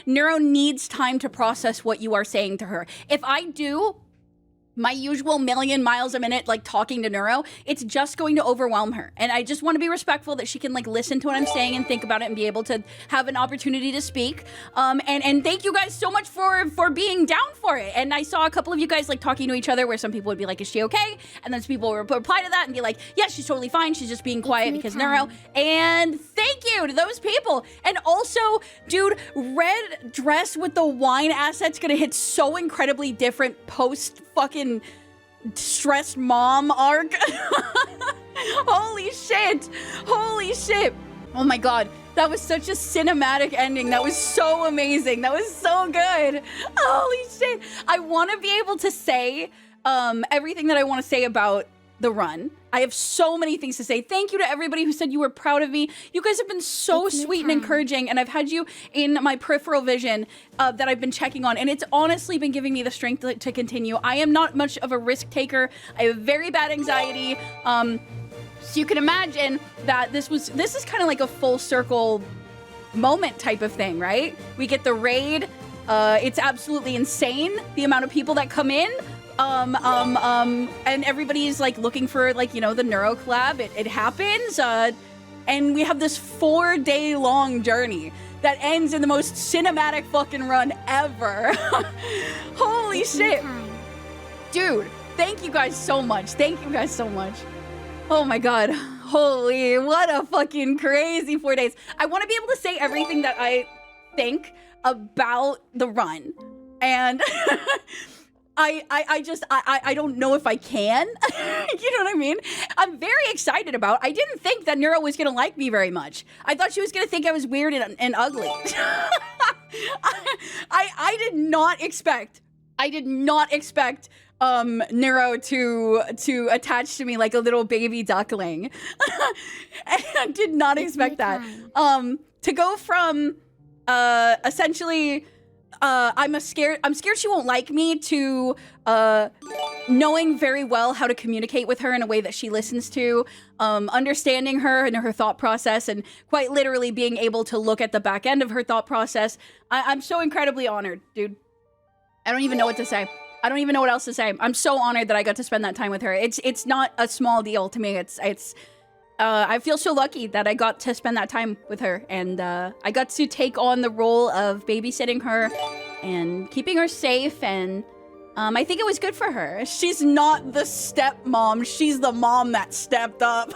Neuro needs time to process what you are saying to her. If I do my usual million miles a minute, like talking to Neuro, it's just going to overwhelm her. And I just want to be respectful that she can like listen to what I'm saying and think about it and be able to have an opportunity to speak. And thank you guys so much for being down for it. And I saw a couple of you guys like talking to each other where some people would be like, is she okay? And then some people would reply to that and be like, yeah, she's totally fine. She's just being quiet because Neuro. And thank you to those people. And also, dude, red dress with the wine asset's gonna hit so incredibly different post fucking stressed mom arc. Holy shit. Holy shit. Oh my god. That was such a cinematic ending. That was so amazing. That was so good. Holy shit. I want to be able to say everything that I want to say about the run. I have so many things to say. Thank you to everybody who said you were proud of me. You guys have been so sweet and encouraging, and I've had you in my peripheral vision that I've been checking on, and it's honestly been giving me the strength to continue. I am not much of a risk taker. I have very bad anxiety. So you can imagine that this is kind of like a full circle moment type of thing, right? We get the raid. It's absolutely insane, the amount of people that come in. And everybody's like looking for like, you know, the Neuro collab. It happens. And we have this 4-day long journey that ends in the most cinematic fucking run ever. Holy shit. Dude, thank you guys so much. Thank you guys so much. Oh my god. Holy, what a fucking crazy 4 days. I want to be able to say everything that I think about the run. And I don't know if I can. You know what I mean? I'm very excited about. I didn't think that Neuro was gonna like me very much. I thought she was gonna think I was weird and ugly. I did not expect Neuro to attach to me like a little baby duckling. I did not expect that. To go from essentially I'm scared she won't like me to knowing very well how to communicate with her in a way that she listens to, understanding her and her thought process, and quite literally being able to look at the back end of her thought process. I'm so incredibly honored, dude. I don't even know what to say. I don't even know what else to say. I'm so honored that I got to spend that time with her. It's not a small deal to me. I feel so lucky that I got to spend that time with her, and I got to take on the role of babysitting her and keeping her safe, and I think it was good for her. She's not the stepmom, she's the mom that stepped up.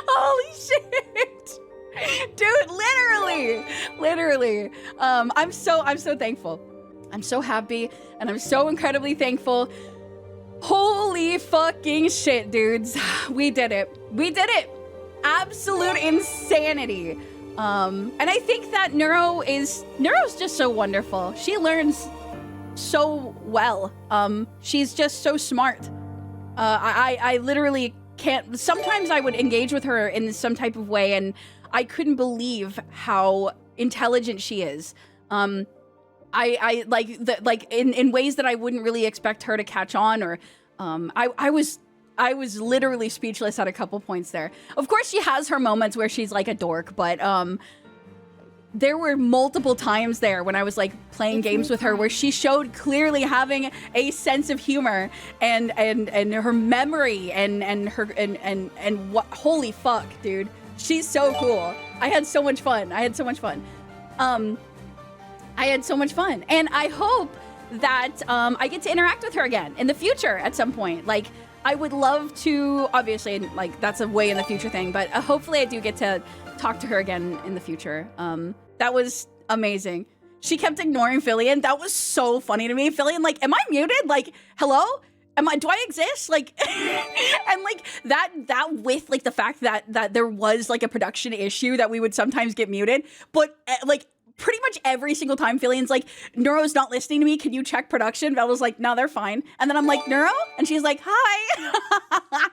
Holy shit. Dude, literally. I'm so thankful. I'm so happy, and I'm so incredibly thankful. Holy fucking shit, dudes. We did it. Absolute insanity. And I think that Neuro's just so wonderful. She learns so well. She's just so smart. I literally can't. Sometimes I would engage with her in some type of way, and I couldn't believe how intelligent she is. I like in ways that I wouldn't really expect her to catch on, or I was literally speechless at a couple points there. Of course, she has her moments where she's like a dork, but there were multiple times there when I was like playing games with her where she showed clearly having a sense of humor and her memory and what, holy fuck, dude. She's so cool. I had so much fun. And I hope that I get to interact with her again in the future at some point. Like, I would love to, obviously, like, that's a way in the future thing, but hopefully I do get to talk to her again in the future. That was amazing. She kept ignoring Fillion. That was so funny to me. Fillion, like, am I muted? Like, hello? Do I exist? Like, and like that with like the fact that there was like a production issue that we would sometimes get muted, but like, pretty much every single time Fillion's like, Neuro's not listening to me, can you check production? Vel was like, no, they're fine. And then I'm like, Neuro? And she's like, hi.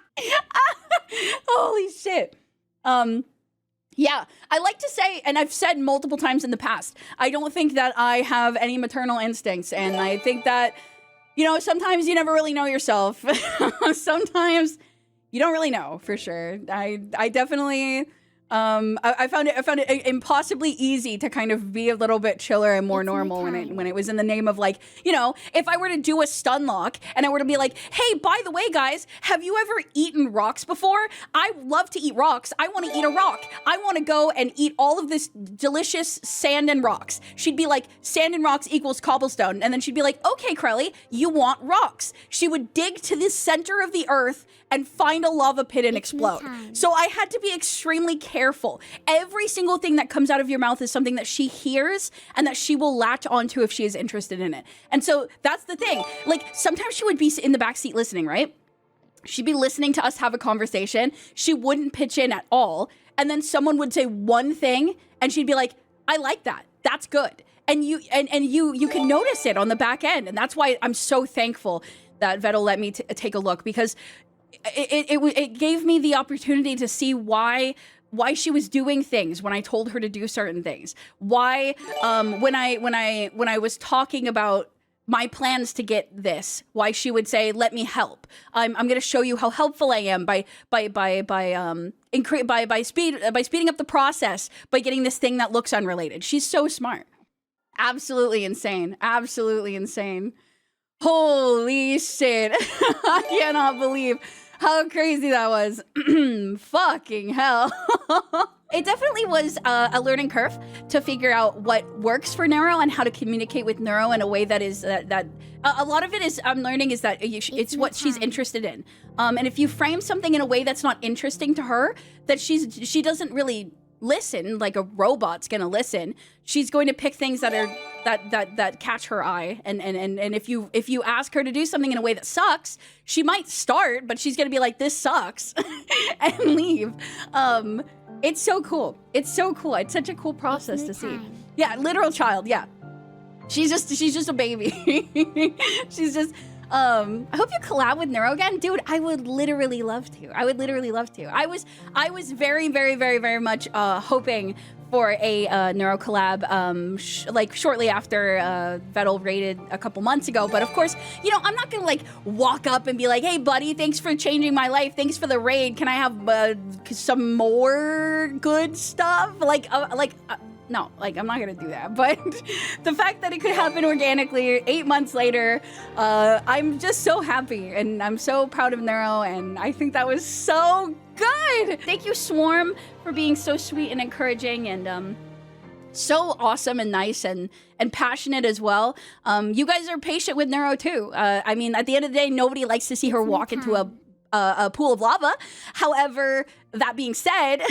Holy shit. Yeah, I like to say, and I've said multiple times in the past, I don't think that I have any maternal instincts. And I think that, you know, sometimes you never really know yourself. Sometimes you don't really know for sure. I definitely I found it impossibly easy to kind of be a little bit chiller and more normal when it was in the name of, like, you know, if I were to do a stun lock and I were to be like, hey, by the way, guys, have you ever eaten rocks before? I love to eat rocks. I want to eat a rock. I want to go and eat all of this delicious sand and rocks. She'd be like, sand and rocks equals cobblestone. And then she'd be like, okay, Crelly, you want rocks. She would dig to the center of the earth and find a lava pit and explode. So I had to be extremely careful. Every single thing that comes out of your mouth is something that she hears and that she will latch onto if she is interested in it. And so that's the thing. Like, sometimes she would be in the backseat listening, right? She'd be listening to us have a conversation. She wouldn't pitch in at all. And then someone would say one thing and she'd be like, I like that. That's good. And you can notice it on the back end. And that's why I'm so thankful that Vettel let me take a look, because it gave me the opportunity to see why she was doing things when I told her to do certain things. Why when I was talking about my plans to get this, why she would say, "Let me help. I'm going to show you how helpful I am by speeding up the process by getting this thing that looks unrelated." She's so smart. Absolutely insane. Absolutely insane. Holy shit. I cannot believe how crazy that was. Fucking hell. It definitely was a learning curve to figure out what works for Neuro and how to communicate with Neuro in a way that is that a lot of it is I'm learning is that it's what she's interested in. And if you frame something in a way that's not interesting to her, that she doesn't really listen like a robot's gonna listen. She's going to pick things that are that catch her eye, and if you ask her to do something in a way that sucks, she might start, but she's gonna be like, this sucks and leave. It's so cool. It's so cool. It's such a cool process to see. Yeah, literal child. Yeah, she's just a baby. She's just I hope you collab with Neuro again, dude. I would literally love to. I would literally love to. I was very, very, very, very much hoping for a Neuro collab, like shortly after Vettel raided a couple months ago. But of course, you know, I'm not gonna like walk up and be like, "Hey, buddy, thanks for changing my life. Thanks for the raid. Can I have some more good stuff?" No, like, I'm not gonna do that. But the fact that it could happen organically 8 months later, I'm just so happy, and I'm so proud of Neuro, and I think that was so good. Thank you, Swarm, for being so sweet and encouraging, and so awesome and nice and passionate as well. You guys are patient with Neuro too. I mean, at the end of the day, nobody likes to see her walk into a pool of lava. However, that being said,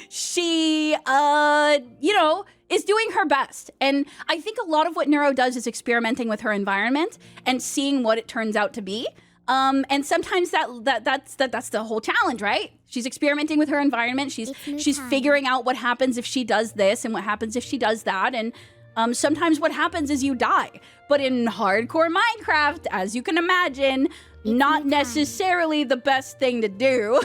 she, you know, is doing her best. And I think a lot of what Neuro does is experimenting with her environment and seeing what it turns out to be. And sometimes that's the whole challenge, right? She's experimenting with her environment. She's figuring out what happens if she does this and what happens if she does that. And sometimes what happens is you die. But in hardcore Minecraft, as you can imagine, not necessarily the best thing to do.